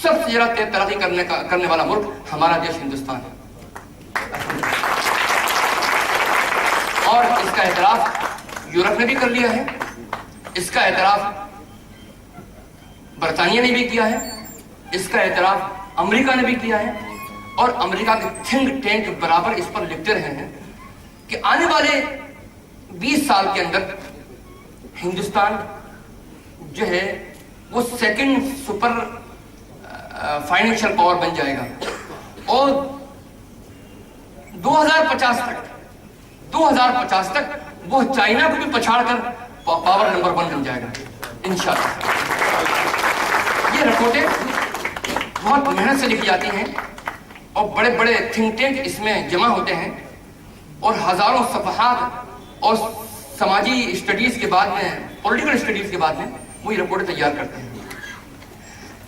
सबसे ज्यादा तेज तरक्की करने वाला मुल्क हमारा देश हिंदुस्तान है। और इसका एतराफ यूरोप ने भी कर लिया है, इसका एतराफ बरतानिया ने भी किया है, इसका एतराफ अमेरिका ने भी किया है, और अमेरिका के थिंक टैंक बराबर इस पर लिखते रहे हैं कि आने वाले 20 साल के अंदर हिंदुस्तान जो है वो सेकंड सुपर फाइनेंशियल पावर बन जाएगा, और 2050 तक वो चाइना को भी पछाड़कर पावर नंबर 1 बन जाएगा इंशाअल्लाह। ये रिपोर्टें बहुत मेहनत से लिखी जाती हैं और बड़े बड़े थिंक टैंक इसमें जमा होते हैं, और हजारों सफहात और समाजी स्टडीज के बाद में, पॉलिटिकल स्टडीज के बाद में वो ये रिपोर्टें तैयार करते हैं।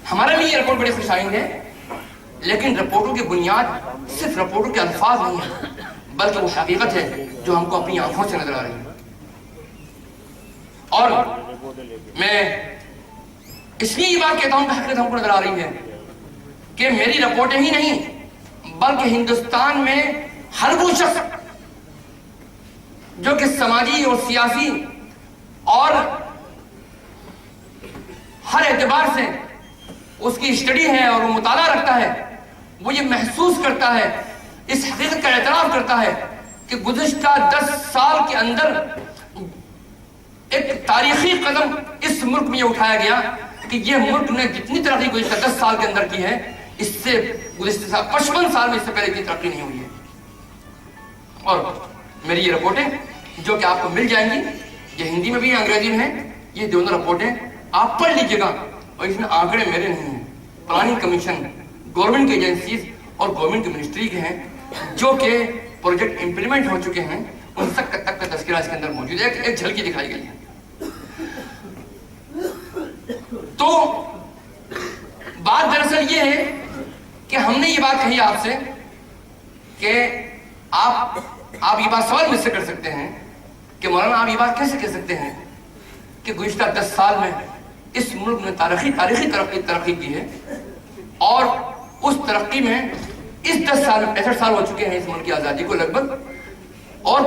हमारे लिए ये रिपोर्ट बड़ी खुशहाल है, लेकिन रिपोर्टों की बुनियाद सिर्फ रिपोर्टों के अल्फाज नहीं है, बल्कि वो हकीकत है जो हमको अपनी आंखों से नजर आ रही है। और मैं इसलिए ये बात कहता हूं कि हकीकत हमको नजर आ रही है कि मेरी रिपोर्टें ही नहीं, बल्कि हिंदुस्तान में हर वो शख्स जो कि समाजी और सियासी और हर एतबार से उसकी स्टडी है और वो मुताला रखता है, वो ये महसूस करता है, इस हकीकत का एतराफ करता है कि गुज़िश्ता 10 साल के अंदर एक तारीखी कदम इस मुल्क में उठाया गया कि ये मुल्क ने जितनी तरक्की गुज़िश्ता 10 साल के अंदर की है, इससे गुज़िश्ता 55 साल में इससे पहले इतनी तरक्की नहीं हुई है। और मेरी ये रिपोर्टें जो कि आपको मिल जाएंगी, ये हिंदी में भी है, अंग्रेजी में है, ये दोनों रिपोर्टें आप पढ़ लीजिएगा। और इसमें आंकड़े मेरे नहीं हैं, प्लानिंग कमीशन, गवर्नमेंट की एजेंसीज और गवर्नमेंट की मिनिस्ट्री के हैं, जो कि प्रोजेक्ट इंप्लीमेंट हो चुके हैं, उन तक का तस्करा इसके अंदर मौजूद है, एक झलकी दिखाई गई है। तो बात दरअसल ये है कि हमने ये बात कही आपसे कि आप ये बात सवाल मुझसे कर सकते हैं कि मौलाना आप ये बात कैसे कह सकते हैं कि गुज़िश्ता 10 साल में इस मुल्क ने तारीखी तरक्की की है, और उस तरक्की में इस 10 साल में 65 साल हो चुके हैं इस मुल्क की आज़ादी को लगभग, और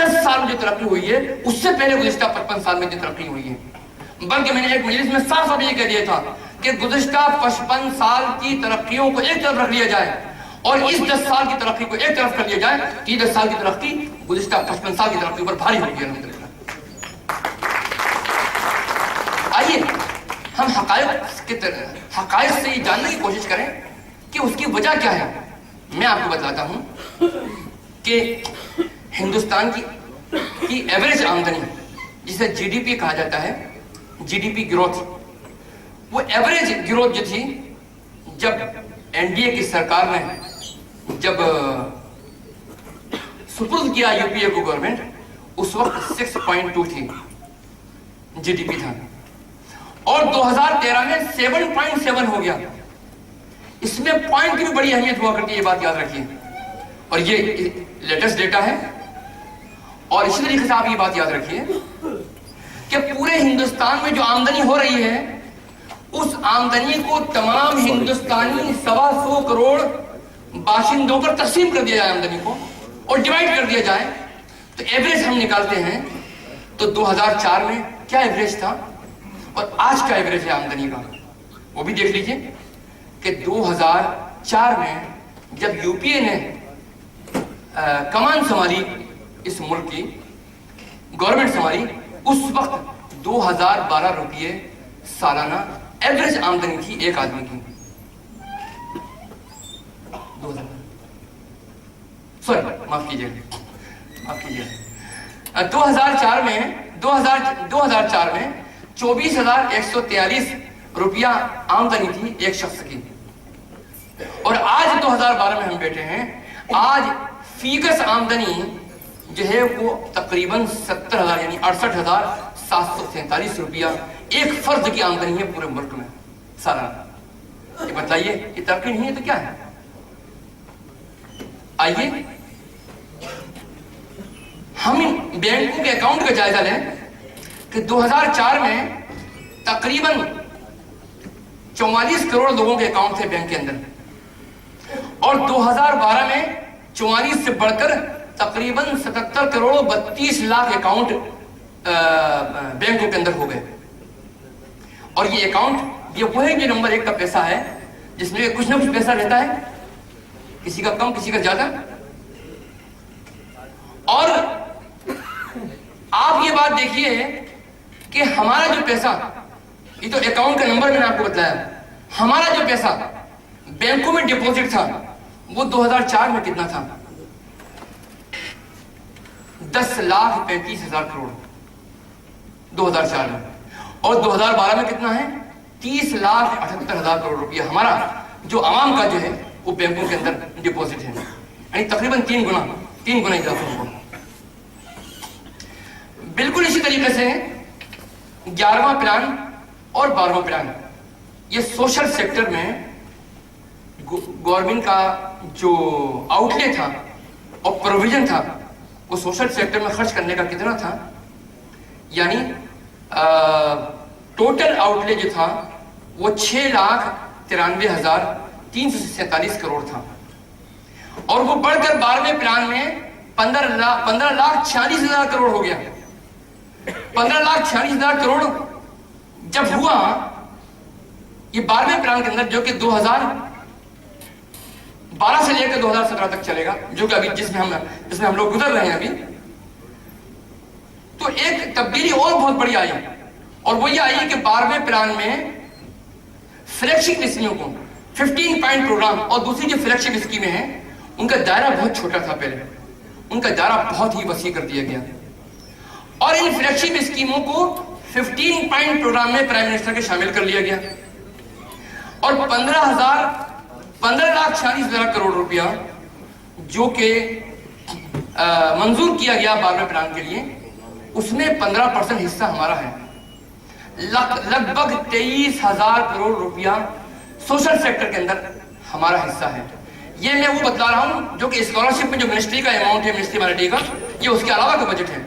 10 साल में जो तरक्की हुई है उससे पहले गुज़िश्ता 55 साल में जो तरक्की हुई है। बल्कि मैंने एक मजलिस में साफ साफ ये कह दिया था कि गुज़िश्ता 55 साल की तरक्कियों को एक तरफ रख लिया जाए और इस 10 साल की तरक्की को एक तरफ कर लिया जाए कि 10 साल की तरक्की गुज़िश्ता 55 साल की तरक्की पर भारी होगी अल्हम्दुलिल्लाह। आइए हम हक़ाइक़ से ये जानने की कोशिश करें कि उसकी वजह क्या है। मैं आपको बताता हूं कि हिंदुस्तान की एवरेज आमदनी, जिसे जीडीपी कहा जाता है, जीडीपी ग्रोथ, वो एवरेज ग्रोथ जो थी जब एनडीए की सरकार ने जब सुपुर्द किया यूपीए को गवर्नमेंट, उस वक्त 6.2 थी जीडीपी था, और 2013 में 7.7 हो गया। इसमें पॉइंट की भी बड़ी अहमियत हुआ करती है, ये बात याद रखिए, और ये लेटेस्ट डेटा है। और इसी तरीके से आप ये बात याद रखिए कि पूरे हिंदुस्तान में जो आमदनी हो रही है, उस आमदनी को तमाम हिंदुस्तानी 125 करोड़ बाशिंदों पर तकसीम कर दिया जाए आमदनी को, और डिवाइड कर दिया जाए, तो एवरेज हम निकालते हैं तो 2004 में क्या एवरेज था और आज का एवरेज है आमदनी का, वो भी देख लीजिए कि 2004 में जब यूपीए ने कमान संभाली, इस मुल्क की गवर्नमेंट संभाली, उस वक्त 2012 रुपये सालाना एवरेज आमदनी थी एक आदमी की। 2000 सॉरी माफ कीजिएगा 2004 में 24,143 रुपया आमदनी थी एक शख्स की, और आज 2012 में हम बैठे हैं, आज फीकस आमदनी जो है वो तकरीबन 70,000 यानी 68,747 रुपया एक फर्द की आमदनी है पूरे मुल्क में सालाना। ये बताइए, ये तरक्की नहीं है तो क्या है? आइए हम बैंकों के अकाउंट का जायजा लें कि 2004 में तकरीबन 44 करोड़ लोगों के अकाउंट थे बैंक के अंदर, और 2012 में 44 से बढ़कर तकरीबन 77 करोड़ 32 लाख अकाउंट बैंकों के अंदर हो गए। और ये अकाउंट, ये वही जो नंबर 1 का पैसा है जिसमें कुछ ना कुछ पैसा रहता है, किसी का कम किसी का ज्यादा। और आप ये बात देखिए कि हमारा जो पैसा, ये तो अकाउंट का नंबर मैंने आपको बताया, हमारा जो पैसा बैंकों में डिपॉजिट था वो 2004 में कितना था? 10,35,000 करोड़ 2004 में। और 2012 में कितना है? 30,78,000 करोड़ रुपया हमारा जो आवाम का जो है वो बैंकों के अंदर डिपॉजिट है, यानी तकरीबन 3 गुना इजाफा हुआ। बिल्कुल इसी तरीके से 11वां प्लान और 12वां प्लान, ये सोशल सेक्टर में गवर्नमेंट का जो आउटले था और प्रोविजन था वो सोशल सेक्टर में खर्च करने का कितना था, यानी टोटल आउटले जो था वो 6,93,347 करोड़ था, और वो बढ़कर 12वें प्लान में 15,46,000 करोड़ हो गया। 15,46,000 करोड़ जब हुआ ये 12वें प्लान के अंदर, जो कि 2012 से लेकर 2017 तक चलेगा, जो कि अभी जिसमें हम लोग गुजर रहे हैं अभी, तो एक तब्दीली और बहुत बड़ी आई, और वो ये आई कि 12वें प्लान में फ्लैगशिप स्कीमों को 15 पॉइंट प्रोग्राम और दूसरी जो फ्लैगशिप स्कीमें हैं उनका दायरा बहुत छोटा था, पहले उनका दायरा बहुत ही वसी कर दिया गया, और इन फ्लैगशिप स्कीमों को 15 पॉइंट प्रोग्राम में प्राइम मिनिस्टर के शामिल कर लिया गया, और 15,46,000 करोड़ रुपया जो कि मंजूर किया गया 12वें प्लान के लिए, उसमें 15% हिस्सा हमारा है। लगभग 23,000 करोड़ रुपया सोशल सेक्टर के अंदर हमारा हिस्सा है। ये मैं वो बतला रहा हूं जो कि स्कॉलरशिप में जो मिनिस्ट्री का अमाउंट है, मिनिस्ट्री माइनॉरिटी का, ये उसके अलावा का बजट है।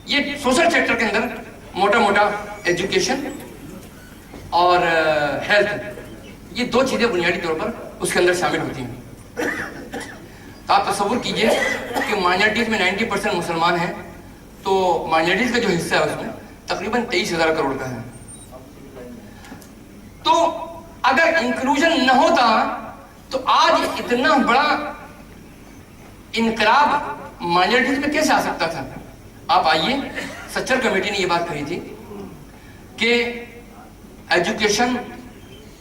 ये सोशल सेक्टर के अंदर मोटा मोटा एजुकेशन और हेल्थ, ये 2 चीजें बुनियादी तौर पर उसके अंदर शामिल होती हैं। तो आप तसव्वुर कीजिए कि माइनॉरिटीज में 90% मुसलमान हैं, तो माइनॉरिटीज का जो हिस्सा है उसमें तकरीबन 23,000 करोड़ का है। तो अगर इंक्लूजन न होता तो आज इतना बड़ा इनकलाब माइनॉरिटीज में कैसे आ सकता था? आप आइए, सच्चर कमेटी ने यह बात कही थी कि education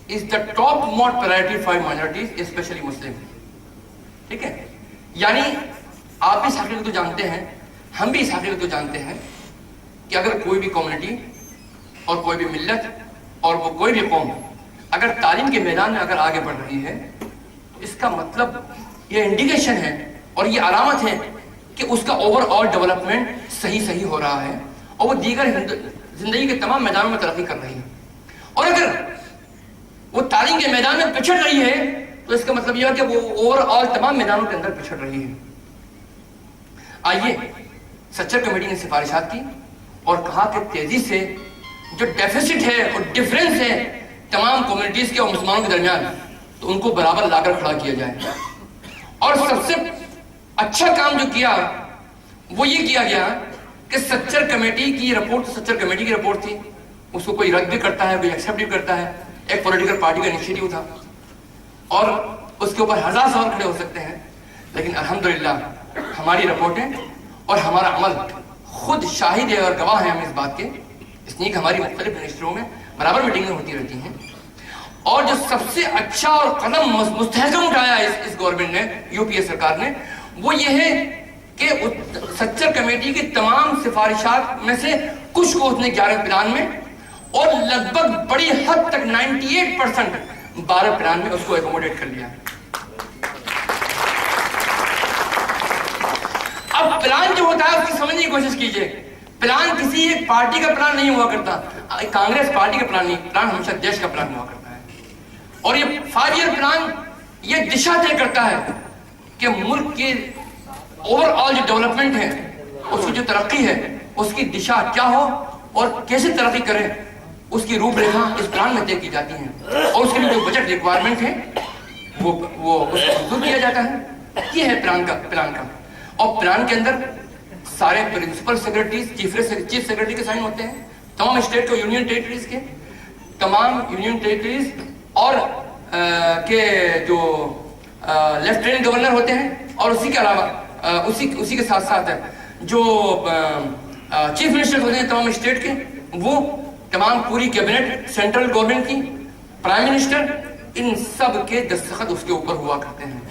is the top most priority for minorities specially Muslim. ठीक है, यानी आप भी इस हकीकत को जानते हैं, हम भी इस हकीकत को जानते हैं कि अगर कोई भी कम्युनिटी और कोई भी मिल्लत और वो कोई भी कौम अगर तालीम के मैदान में अगर आगे बढ़ रही है, इसका मतलब ये इंडिकेशन है और ये अलामत है कि उसका ओवरऑल डेवलपमेंट सही हो रहा है और वो दीगर जिंदगी के तमाम मैदानों में तरक्की कर रही है। और अगर वो तालीम के मैदान में पिछड़ रही है तो इसका मतलब यह है कि वो ओवरऑल तमाम मैदानों के अंदर पिछड़ रही है। आइए, सच्चर कमेटी ने सिफारिशात की और कहा कि तेजी से जो डेफिसिट है और डिफरेंस है तमाम कम्युनिटीज के और मुसलमानों के दरमियान, तो उनको बराबर लाकर खड़ा किया जाए। और सबसे अच्छा काम जो किया वो ये किया गया कि सच्चर कमेटी की रिपोर्ट, सच्चर कमेटी की रिपोर्ट थी, उसको कोई रद्द भी करता है, कोई एक्सेप्ट भी करता है, एक पॉलिटिकल पार्टी का इनिशिएटिव था और उसके ऊपर 1000 सवाल खड़े हो सकते हैं, लेकिन अल्हम्दुलिल्लाह हमारी रिपोर्टें और हमारा अमल खुद शाहिद है और गवाह है हम इस बात के, इसलिए कि हमारी मुख्तलिफ मिनिस्ट्रियों में बराबर मीटिंगें होती रहती हैं। और जो सबसे अच्छा और कदम मुस्तहकम उठाया इस गवर्नमेंट ने, यूपीए सरकार ने, वो ये है कि सच्चर कमेटी की तमाम सिफारिशात में से कुछ को उसने 11 प्लान में और लगभग बड़ी हद तक 98% 12 प्लान में उसको एकोमोडेट कर लिया। अब प्लान जो होता है उसकी समझने की कोशिश कीजिए। प्लान किसी एक पार्टी का प्लान नहीं हुआ करता, कांग्रेस पार्टी का प्लान नहीं, प्लान हमेशा देश का प्लान हुआ करता है। और ये 5 ईयर प्लान ये दिशा तय करता है कि मुल्क की ओवरऑल जो डेवलपमेंट है, उसकी जो तरक्की है, उसकी दिशा क्या हो और कैसे तरक्की करें, उसकी रूपरेखा इस प्लान में तय की जाती है और उसके लिए जो बजट रिक्वायरमेंट है वो उसको मंजूर किया जाता है। ये है प्लान का। और प्लान के अंदर सारे प्रिंसिपल सेक्रेटरीज, चीफ सेक्रेटरी के साइन होते हैं, तमाम स्टेट को, यूनियन टेरिटरीज के तमाम यूनियन टेरिटरीज और के जो लेफ्टिनेंट गवर्नर होते हैं, और उसी के अलावा उसी के साथ साथ जो चीफ मिनिस्टर होते हैं तमाम स्टेट के, वो तमाम पूरी कैबिनेट सेंट्रल गवर्नमेंट की, प्राइम मिनिस्टर, इन सब के दस्तखत उसके ऊपर हुआ करते हैं।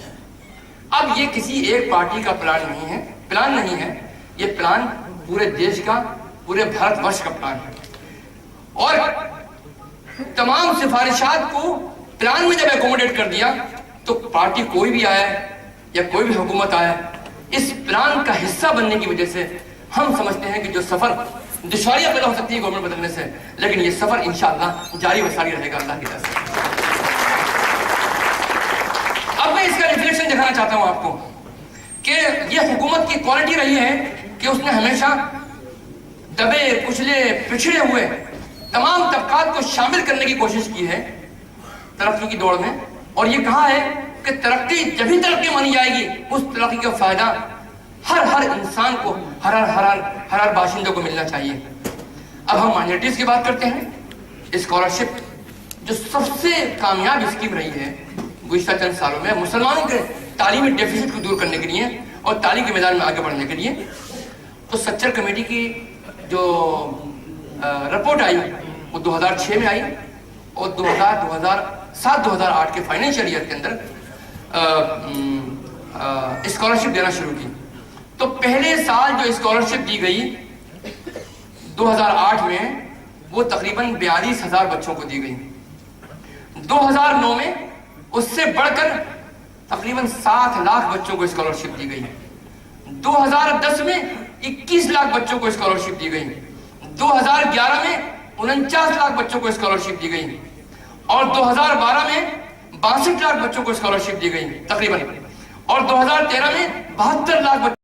अब ये किसी एक पार्टी का प्लान नहीं है, ये प्लान पूरे देश का, पूरे भारतवर्ष का प्लान है। और तमाम सिफारिशात को प्लान में जब एकोमोडेट कर दिया तो पार्टी कोई भी आया या कोई भी हुकूमत आया, इस प्लान का हिस्सा बनने की वजह से हम समझते हैं कि जो सफर, दुश्वारियां पैदा हो सकती है गवर्नमेंट बदलने से, लेकिन ये सफर इंशाअल्लाह जारी व सारी रहेगा अल्लाह की तरफ से। अब मैं इसका रिफ्लेक्शन दिखाना चाहता हूं आपको कि ये हुकूमत की क्वालिटी रही है कि उसने हमेशा दबे कुचले पिछड़े हुए तमाम तबकात को शामिल करने की कोशिश की है तरक्की की दौड़ में, और ये कहा है कि तरक्की जब ही तरक्की मानी जाएगी उस तरक्की का फायदा हर इंसान को, हर बाशिंदे को मिलना चाहिए। अब हम माइनॉरिटीज की बात करते हैं। स्कॉलरशिप जो सबसे कामयाब स्कीम रही है गुज़िश्ता चंद सालों में मुसलमानों के तालीमी डेफिसिट को दूर करने के लिए और तालीम के मैदान में आगे बढ़ने के लिए, तो सच्चर कमेटी की जो रिपोर्ट आई वो 2006 में आई और 2007-2008 के फाइनेंशियल ईयर के अंदर स्कॉलरशिप देना शुरू की। तो पहले साल जो स्कॉलरशिप दी गई 2008 में वो तकरीबन 42,000 बच्चों को दी गई। 2009 में उससे बढ़कर तकरीबन 7 लाख बच्चों को स्कॉलरशिप दी गई। 2010 में 21 लाख बच्चों को स्कॉलरशिप दी गई। 2011 में 49 लाख बच्चों को स्कॉलरशिप दी गई और 2012 में 62 लाख बच्चों को स्कॉलरशिप दी गई तकरीबन, और 2013 में 72 लाख